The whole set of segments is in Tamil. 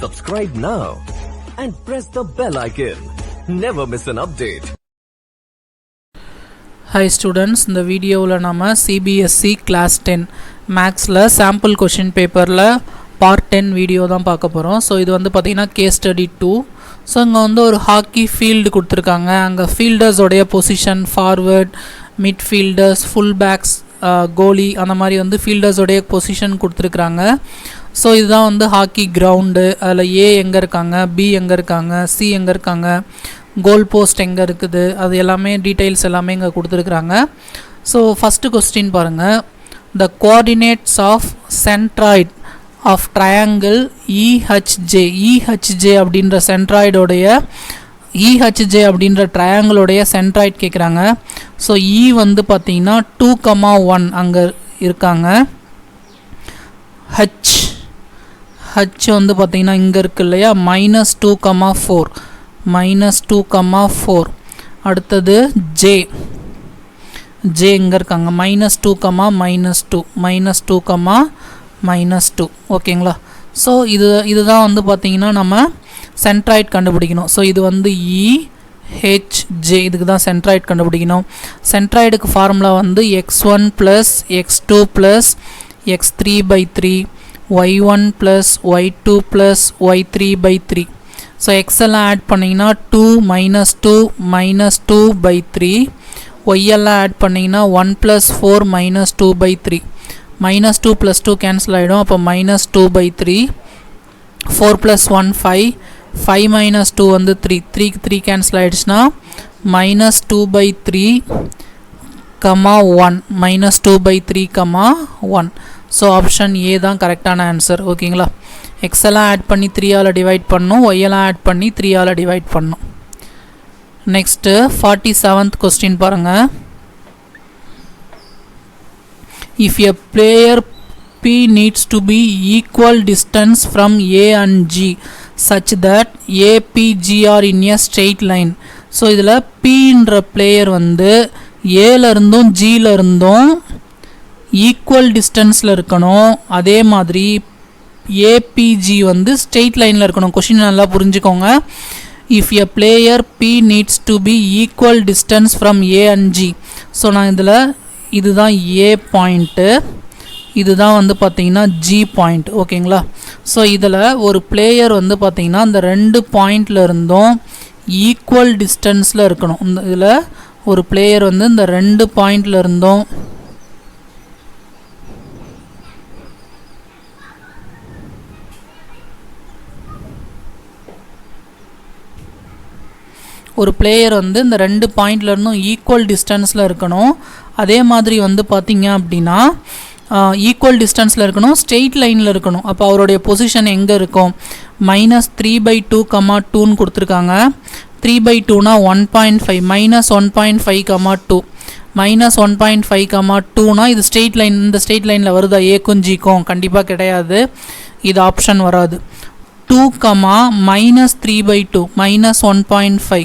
Subscribe now and press the bell icon. Never miss an update. Hi students, இந்த வீடியோவில் நம்ம CBSE Class 10 Mathsல sample question paperல part 10 video தான் பார்க்க போகிறோம். ஸோ இது வந்து பார்த்திங்கன்னா case study 2. ஸோ இங்கே வந்து ஒரு ஹாக்கி ஃபீல்டு கொடுத்துருக்காங்க. அங்கே ஃபீல்டர்ஸோடைய position, forward, midfielders, full backs, goalie, அந்த மாதிரி வந்து ஃபீல்டர்ஸோடைய பொசிஷன் கொடுத்துருக்குறாங்க. ஸோ இதுதான் வந்து ஹாக்கி கிரவுண்டு. அதில் ஏ எங்கே இருக்காங்க, பி எங்கே இருக்காங்க, சி எங்கே இருக்காங்க, கோல் போஸ்ட் எங்கே இருக்குது, அது எல்லாமே டீட்டெயில்ஸ் எல்லாமே இங்கே கொடுத்துருக்குறாங்க. ஸோ ஃபஸ்ட்டு கொஸ்டின் பாருங்கள். The coordinates of centroid of triangle EHJ. EHJ அப்படின்ற சென்ட்ராய்டோடைய EHJ அப்படின்ற ட்ரையாங்கிளோடைய சென்ட்ராய்ட் கேட்குறாங்க. ஸோ E வந்து பார்த்திங்கன்னா 2,1 அங்கே இருக்காங்க. H வந்து பார்த்திங்கன்னா இங்கே இருக்குது இல்லையா, -2,4 -2,4. அடுத்தது J எங்கே இருக்காங்க, -2, -2, ஓகேங்களா. ஸோ இதுதான் வந்து பார்த்திங்கன்னா நம்ம சென்ட்ராய்ட் கண்டுபிடிக்கணும். ஸோ இது வந்து EHJ, இதுக்கு தான் சென்ட்ராய்ட் கண்டுபிடிக்கணும். சென்ட்ராய்டுக்கு ஃபார்முலா வந்து x1 + x2 + x3/3 y1 + y2 + y3/3. So x எல்லாம் ஆட் பண்ணிங்கன்னா 2 -2 -2/3, y எல்லாம் ஆட் பண்ணிங்கன்னா 1 + 4 -2/3. -2 + 2 கேன்சல் ஆகிடும். அப்போ -2/3. 4 + 1 5, 5 - 2 வந்து 3, 3க்கு 3 கேன்சல் ஆகிடுச்சுன்னா -2/3, 1 -2/3, 1. ஸோ ஆப்ஷன் ஏ தான் கரெக்டான ஆன்சர். ஓகேங்களா. எக்ஸ் எல்லாம் ஆட் பண்ணி 3ஆல் டிவைட் பண்ணணும், ஒய் எல்லாம் ஆட் பண்ணி 3ஆல் டிவைட் பண்ணணும். நெக்ஸ்ட்டு 47th கொஸ்டின் பாருங்கள். If a player P needs to be equal distance from A and G such that A, P, G are in a straight line. So இதில் Pன்ற பிளேயர் வந்து ஏலேருந்தும் ஜியிலருந்தும் ஈக்குவல் டிஸ்டன்ஸில் இருக்கணும். அதே மாதிரி ஏபிஜி வந்து ஸ்ட்ரெயிட் லைனில் இருக்கணும். கொஷின் நல்லா புரிஞ்சுக்கோங்க. If a player P needs to be equal distance from A and G. So நான் இதில் இதுதான் ஏ பாயிண்ட்டு, இதுதான் வந்து பார்த்திங்கன்னா ஜி பாயிண்ட். ஓகேங்களா. ஸோ இதில் ஒரு பிளேயர் வந்து பார்த்திங்கன்னா இந்த 2 பாயிண்டில் இருந்தும் ஈக்குவல் டிஸ்டன்ஸில் இருக்கணும். இந்த இதில் ஒரு பிளேயர் வந்து இந்த 2 பாயிண்டில் இருந்தும் ஒரு பிளேயர் வந்து இந்த 2 பாயிண்ட்லேருந்தும் ஈக்குவல் டிஸ்டன்ஸில் இருக்கணும். அதே மாதிரி வந்து பார்த்திங்க அப்படின்னா ஈக்குவல் டிஸ்டன்ஸில் இருக்கணும், ஸ்ட்ரெயிட் லைனில் இருக்கணும். அப்போ அவருடைய பொசிஷன் எங்கே இருக்கும், -3/2, 2ன்னு கொடுத்துருக்காங்க. 3/2னா 1.5, -1.5, 2, -1.5, 2னா இது ஸ்ட்ரெயிட் லைன். இந்த ஸ்ட்ரெயிட் லைனில் வருதா ஏக்கும் ஜிக்கும்? கண்டிப்பாக கிடையாது, இது ஆப்ஷன் வராது. 2, -3/2, -1.5.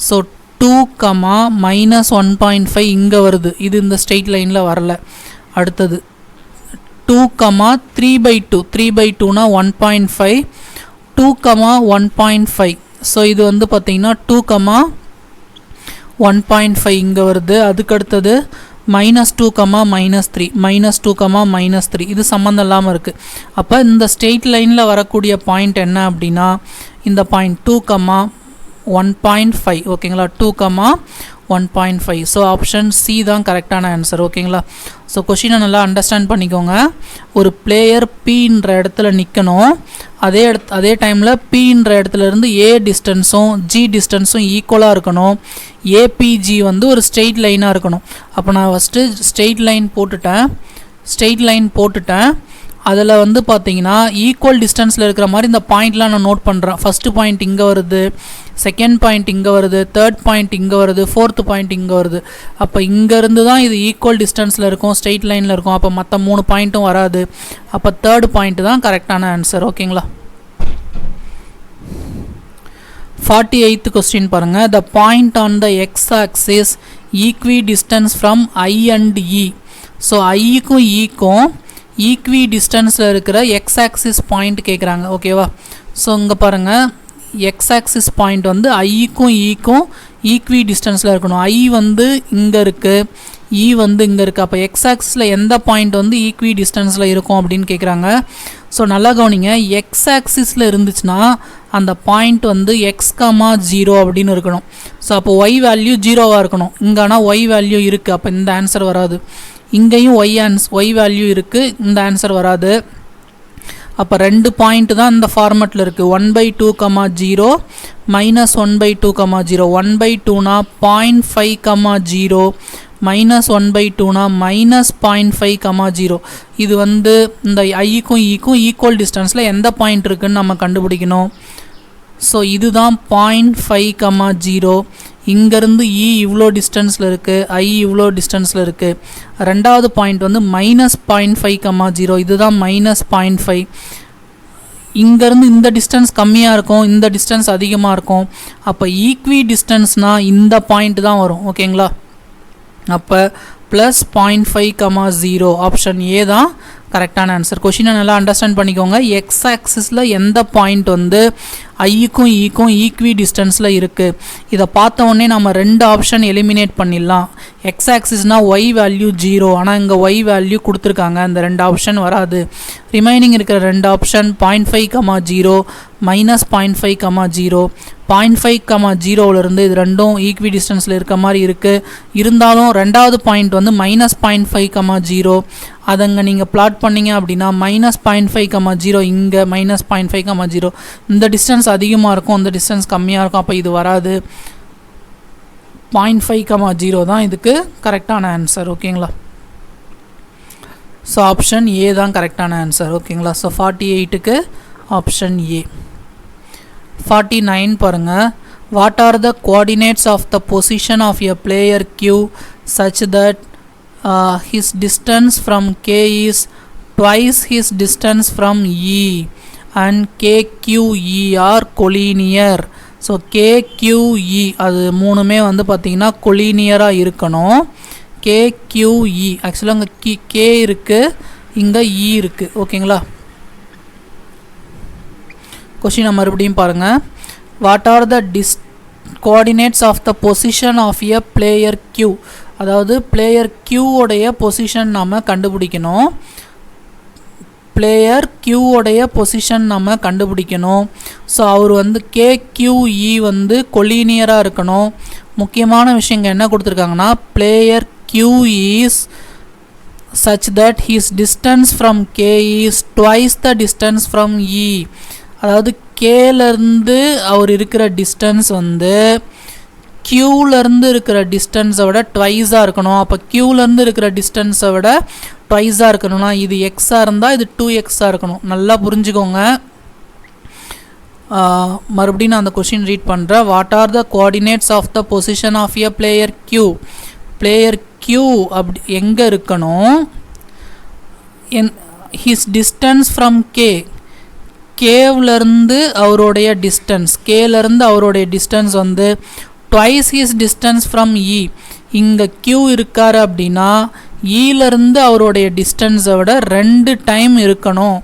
ஸோ 2, -1.5 இங்கே வருது, இது இந்த ஸ்ட்ரெயிட் லைனில் வரல. அடுத்தது 2, 3/2, 3/2னா 1.5, 2, 1.5. ஸோ இது வந்து பார்த்திங்கன்னா 2, 1.5 இங்கே வருது. அதுக்கடுத்தது -2, -3, -2, -3. இது சம்மந்தம் இல்லாமல் இருக்குது. அப்போ இந்த ஸ்ட்ரெயிட் லைனில் வரக்கூடிய பாயிண்ட் என்ன அப்படின்னா இந்த பாயிண்ட் 2, 1.5. ஓகேங்களா. 2, 1.5. ஸோ ஆப்ஷன் சி தான் கரெக்டான ஆன்சர். ஓகேங்களா. ஸோ கொஷினை நல்லா அண்டர்ஸ்டாண்ட் பண்ணிக்கோங்க. ஒரு பிளேயர் Pன்ற இடத்துல நிற்கணும். அதே டைமில் Pன்ற இடத்துலேருந்து ஏ டிஸ்டன்ஸும் ஜி டிஸ்டன்ஸும் ஈக்குவலாக இருக்கணும். ஏபிஜி வந்து ஒரு ஸ்ட்ரெயிட் லைனாக இருக்கணும். அப்போ நான் ஃபஸ்ட்டு ஸ்ட்ரெயிட் லைன் போட்டுட்டேன். அதில் வந்து பார்த்தீங்கன்னா ஈக்குவல் டிஸ்டன்ஸில் இருக்கிற மாதிரி இந்த பாயிண்ட்லாம் நான் நோட் பண்ணுறேன். ஃபஸ்ட்டு பாயிண்ட் இங்கே வருது, செகண்ட் பாயிண்ட் இங்கே வருது, தேர்ட் பாயிண்ட் இங்கே வருது, ஃபோர்த்து பாயிண்ட் இங்கே வருது. அப்போ இங்கேருந்து தான் இது ஈக்குவல் டிஸ்டன்ஸில் இருக்கும், ஸ்ட்ரெயிட் லைனில் இருக்கும். அப்போ மற்ற 3 பாயிண்ட்டும் வராது. அப்போ தேர்ட் பாயிண்ட் தான் கரெக்டான ஆன்சர். ஓகேங்களா. 48th கொஸ்டின் பாருங்கள். The point on the X axis equidistance from I and E. So ஐக்கும் ஈக்கும் ஈக்வி டிஸ்டன்ஸில் இருக்கிற எக்ஸ் ஆக்சிஸ் பாயிண்ட் கேட்குறாங்க. ஓகேவா. ஸோ இங்கே பாருங்கள் எக்ஸ் ஆக்சிஸ் பாயிண்ட் வந்து ஐக்கும் ஈக்கும் ஈக்வி டிஸ்டன்ஸில் இருக்கணும். ஐ வந்து இங்கே இருக்குது, இ வந்து இங்கே இருக்குது. அப்போ எக்ஸ் ஆக்சிஸில் எந்த பாயிண்ட் வந்து ஈக்வி டிஸ்டன்ஸில் இருக்கும் அப்படின்னு கேட்குறாங்க. ஸோ நல்லா கவனிங்க, எக்ஸ் ஆக்சிஸில் இருந்துச்சுன்னா அந்த பாயிண்ட் வந்து எக்ஸ் கமா 0 அப்படின்னு இருக்கணும். ஸோ அப்போ ஒய் வேல்யூ 0வாக இருக்கணும். இங்கே ஆனால் ஒய் வேல்யூ இருக்குது, அப்போ இந்த ஆன்சர் வராது. இங்கேயும் ஒய் வேல்யூ இருக்குது, இந்த ஆன்சர் வராது. அப்போ 2 பாயிண்ட் தான் இந்த ஃபார்மெட்டில் இருக்குது. 1/2, 0 மைனஸ் 1/2, 0 1/2னா 0.5, 0 மைனஸ் 1/2னா மைனஸ் 0.5, 0. இது வந்து இந்த ஐக்கும் ஈக்கும் ஈக்குவல் டிஸ்டன்ஸில் எந்த பாயிண்ட் இருக்குதுன்னு நம்ம கண்டுபிடிக்கணும். ஸோ இதுதான் 0.5, 0. இங்கேருந்து இ இவ்வளோ டிஸ்டன்ஸில் இருக்குது, ஐ இவ்வளோ டிஸ்டன்ஸில் இருக்குது. ரெண்டாவது பாயிண்ட் வந்து மைனஸ் 0.5, 0. இதுதான் மைனஸ் 0.5. இங்கேருந்து இந்த டிஸ்டன்ஸ் கம்மியாக இருக்கும், இந்த டிஸ்டன்ஸ் அதிகமாக இருக்கும். அப்போ ஈக்வி டிஸ்டன்ஸ்னால் இந்த பாயிண்ட் தான் வரும். ஓகேங்களா? அப்போ ப்ளஸ் 0.5, 0 ஆப்ஷன் ஏ தான் கரெக்டான ஆன்சர். கொஷினை நல்லா அண்டர்ஸ்டாண்ட் பண்ணிக்கோங்க. எக்ஸ் ஆக்சிஸில் எந்த பாயிண்ட் வந்து ஐக்கும் ஈக்கும் ஈக்வி டிஸ்டன்ஸில் இருக்குது, இதை பார்த்த உடனே நம்ம 2 ஆப்ஷன் எலிமினேட் பண்ணிடலாம். எக்ஸ் ஆக்சிஸ்னால் ஒய் வேல்யூ 0, ஆனால் இங்கே ஒய் வேல்யூ கொடுத்துருக்காங்க, இந்த 2 ஆப்ஷன் வராது. ரிமைனிங் இருக்கிற 2 ஆப்ஷன் 0.5, 0 மைனஸ் 0.5, 0 0.5, 0லேருந்து இது ரெண்டும் ஈக்வி டிஸ்டன்ஸில் இருக்க மாதிரி இருக்குது. இருந்தாலும் ரெண்டாவது பாயிண்ட் வந்து மைனஸ் 0.5, 0. அதங்க நீங்கள் பிளாட் பண்ணிங்க அப்படின்னா மைனஸ் 0.5, 0 இங்கே மைனஸ் 0.5, 0 இந்த டிஸ்டன்ஸ் அதிகமாக இருக்கும், இந்த டிஸ்டன்ஸ் கம்மியாக இருக்கும். அப்போ இது வராது. 0.5, 0 தான் இதுக்கு கரெக்டான ஆன்சர். ஓகேங்களா? ஸோ ஆப்ஷன் ஏ தான் கரெக்டான ஆன்சர். ஓகேங்களா? So 48க்கு option A. 49 பாருங்கள். What are the coordinates of the position of a player Q such that his distance from K is twice his distance from E and KQE are collinear. So KQE அது மூணுமே வந்து பார்த்திங்கன்னா கொலீனியராக இருக்கணும். KQE ஆக்சுவலாக அங்கே K இருக்குது, இங்கே E இருக்குது. ஓகேங்களா? கொஷினை மறுபடியும் பாருங்கள். What are the coordinates of the position of a player Q, அதாவது பிளேயர் Q உடைய பொசிஷன் நம்ம கண்டுபிடிக்கணும். பிளேயர் Q உடைய பொசிஷன் நம்ம கண்டுபிடிக்கணும். ஸோ அவர் வந்து KQE வந்து கொலீனியராக இருக்கணும். முக்கியமான விஷயங்க என்ன கொடுத்துருக்காங்கன்னா, player Q is such that his distance from K is twice the distance from E. அதாவது கேலேருந்து அவர் இருக்கிற டிஸ்டன்ஸ் வந்து க்யூலேருந்து இருக்கிற டிஸ்டன்ஸை விட ட்வைஸாக இருக்கணும். அப்போ க்யூலேருந்து இருக்கிற டிஸ்டன்ஸை விட ட்வைஸாக இருக்கணும்னா இது எக்ஸாக இருந்தால் இது 2xஆக இருக்கணும். நல்லா புரிஞ்சுக்கோங்க. மறுபடியும் நான் அந்த கொஷின் ரீட் பண்ணுறேன். What are the coordinates of the position of a player Q. Player Q அப்படி எங்கே இருக்கணும்? ஹிஸ் டிஸ்டன்ஸ் ஃப்ரம் K, கேவ்லேருந்து அவருடைய டிஸ்டன்ஸ், கேலேருந்து அவருடைய டிஸ்டன்ஸ் வந்து twice his distance from E. இங்கே Q இருக்கார் அப்படின்னா ஈலேருந்து அவருடைய டிஸ்டன்ஸை விட 2 டைம் இருக்கணும்.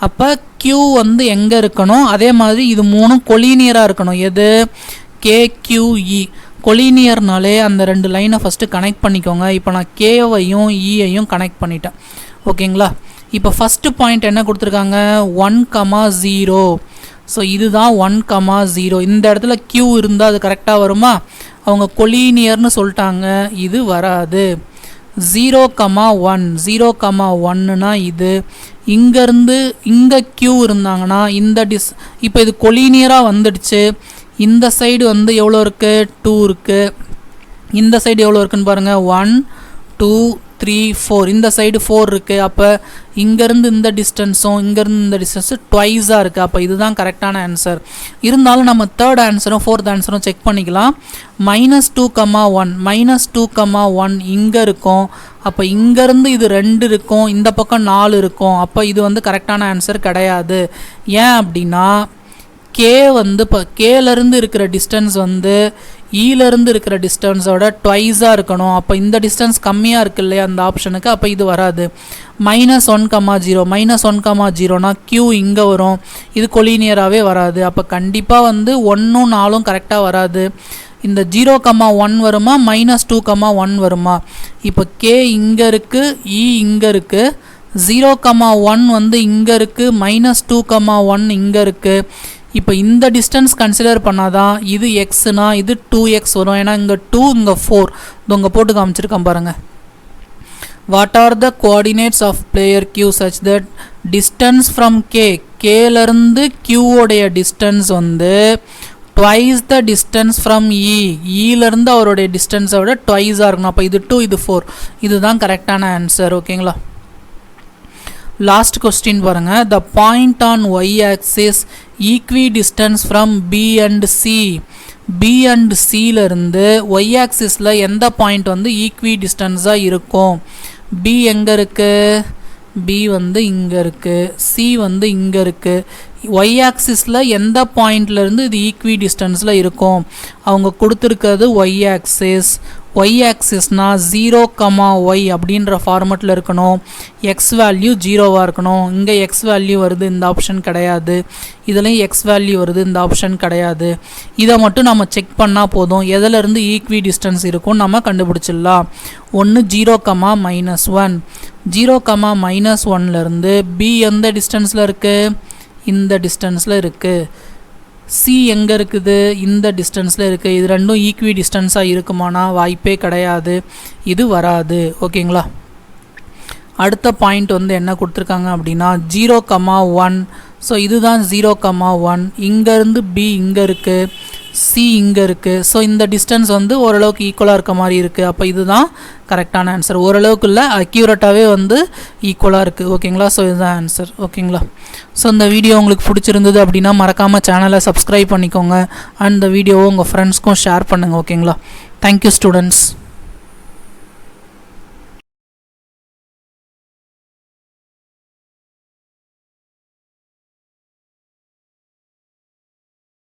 அப்போ Q வந்து எங்கே இருக்கணும்? அதே மாதிரி இது மூணும் கொலீனியராக இருக்கணும். எது? KQE. கொலீனியர்னாலே அந்த 2 லைனை ஃபஸ்ட்டு கனெக்ட் பண்ணிக்கோங்க. இப்போ நான் கேவையும் ஈயையும் கனெக்ட் பண்ணிட்டேன். ஓகேங்களா? இப்போ ஃபஸ்ட்டு பாயிண்ட் என்ன கொடுத்துருக்காங்க? 1, 0. ஸோ இதுதான் 1, 0. இந்த இடத்துல Q இருந்தால் அது கரெக்டாக வருமா? அவங்க கொலீனியர்னு சொல்லிட்டாங்க, இது வராது. 0, 1 0, 1னா இது. இங்கேருந்து இங்கே Q இருந்தாங்கன்னா இந்த இப்போ இது கொலீனியராக வந்துடுச்சு. இந்த சைடு வந்து எவ்வளோ இருக்குது? 2 இருக்குது. இந்த சைடு எவ்வளோ இருக்குன்னு பாருங்கள். 1, 2, 3, 4. இந்த சைடு 4 இருக்குது. அப்போ இங்கேருந்து இந்த டிஸ்டன்ஸும் இங்கேருந்து இந்த டிஸ்டன்ஸும் ட்வைஸாக இருக்குது. அப்போ இதுதான் கரெக்டான ஆன்சர். இருந்தாலும் நம்ம தேர்ட் ஆன்சரும் ஃபோர்த் ஆன்சரும் செக் பண்ணிக்கலாம். -2, 1 -2, 1 இங்கே இருக்கும். அப்போ இங்கேருந்து இது 2 இருக்கும், இந்த பக்கம் 4 இருக்கும். அப்போ இது வந்து கரெக்டான ஆன்சர் கிடையாது. ஏன் அப்படின்னா கே வந்து இப்போ கேலேருந்து இருக்கிற டிஸ்டன்ஸ் வந்து ஈலேருந்து இருக்கிற டிஸ்டன்ஸோட ட்வைஸாக இருக்கணும். அப்போ இந்த டிஸ்டன்ஸ் கம்மியாக இருக்கு இல்லையா அந்த ஆப்ஷனுக்கு, அப்போ இது வராது. -1,0 -1,0னா q இங்கே வரும், இது கொலினியராகவே வராது. அப்போ கண்டிப்பாக வந்து 1ம் 4ம் கரெக்டாக வராது. இந்த 0,1 வருமா -2,1 வருமா? இப்போ k இங்கே இருக்குது, e இங்கே இருக்குது, 0,1 வந்து இங்கே இருக்குது, -2,1 இங்கே இருக்குது. இப்போ இந்த டிஸ்டன்ஸ் கன்சிடர் பண்ணாதான் இது எக்ஸ்னா இது 2x வரும். ஏன்னா இங்கே 2 இங்கே 4 இது இங்கே போட்டு காமிச்சிருக்கேன் பாருங்கள். What are the coordinates of player q such that distance from கேலேருந்து q டிஸ்டன்ஸ் வந்து twice the distance from ஈலேருந்து அவருடைய டிஸ்டன்ஸை விட ட்வைஸாக இருக்கணும். அப்போ இது 2 இது 4, இதுதான் கரெக்டான ஆன்சர். ஓகேங்களா? லாஸ்ட் கொஸ்டின் பாருங்கள். The point on Y axis equidistance from B and C. B and சியிலேருந்து ஒய் ஆக்சிஸில் எந்த பாயிண்ட் வந்து ஈக்வி டிஸ்டன்ஸாக இருக்கும்? பி எங்கே இருக்குது? பி வந்து இங்கே இருக்குது, சி வந்து இங்கே இருக்குது. ஒய் ஆக்சிஸில் எந்த பாயிண்ட்லேருந்து இது ஈக்வி டிஸ்டன்ஸில் இருக்கும்? அவங்க கொடுத்துருக்கிறது ஒய் ஆக்சிஸ். ஒய் ஆக்சிஸ்னால் 0,y அப்படின்ற ஃபார்மெட்டில் இருக்கணும். எக்ஸ் வேல்யூ 0வாக இருக்கணும். இங்கே எக்ஸ் வேல்யூ வருது, இந்த ஆப்ஷன் கிடையாது. இதுலேயும் எக்ஸ் வேல்யூ வருது, இந்த ஆப்ஷன் கிடையாது. இதை மட்டும் நம்ம செக் பண்ணால் போதும். எதிலேருந்து ஈக்வி டிஸ்டன்ஸ் இருக்கும்னு நம்ம கண்டுபிடிச்சிடலாம். ஒன்று 0,-1. 0,-1லேருந்து பி எந்த டிஸ்டன்ஸில் இருக்குது? இந்த டிஸ்டன்ஸில் இருக்குது. சி எங்கே இருக்குது? இந்த டிஸ்டன்ஸில் இருக்குது. இது ரெண்டும் ஈக்வி டிஸ்டன்ஸாக இருக்குமானா வாய்ப்பே கிடையாது, இது வராது. ஓகேங்களா? அடுத்த பாயிண்ட் வந்து என்ன கொடுத்துருக்காங்க அப்படின்னா 0,1. ஸோ இதுதான் 0,1. இங்கேருந்து பி இங்கே இருக்குது, சி இங்கே இருக்குது. ஸோ இந்த டிஸ்டன்ஸ் வந்து ஓரளவுக்கு ஈக்குவலாக இருக்க மாதிரி இருக்குது. அப்போ இதுதான் கரெக்டான ஆன்சர். ஓரளவுக்கு இல்லை, அக்யூரேட்டாகவே வந்து ஈக்குவலாக இருக்குது. ஓகேங்களா? ஸோ இதுதான் ஆன்சர். ஓகேங்களா? ஸோ இந்த வீடியோ உங்களுக்கு பிடிச்சிருந்தது அப்படின்னா மறக்காமல் சேனலை சப்ஸ்கிரைப் பண்ணிக்கோங்க. அண்ட் இந்த வீடியோவை உங்கள் ஃப்ரெண்ட்ஸ்க்கும் ஷேர் பண்ணுங்கள். ஓகேங்களா? Thank you students.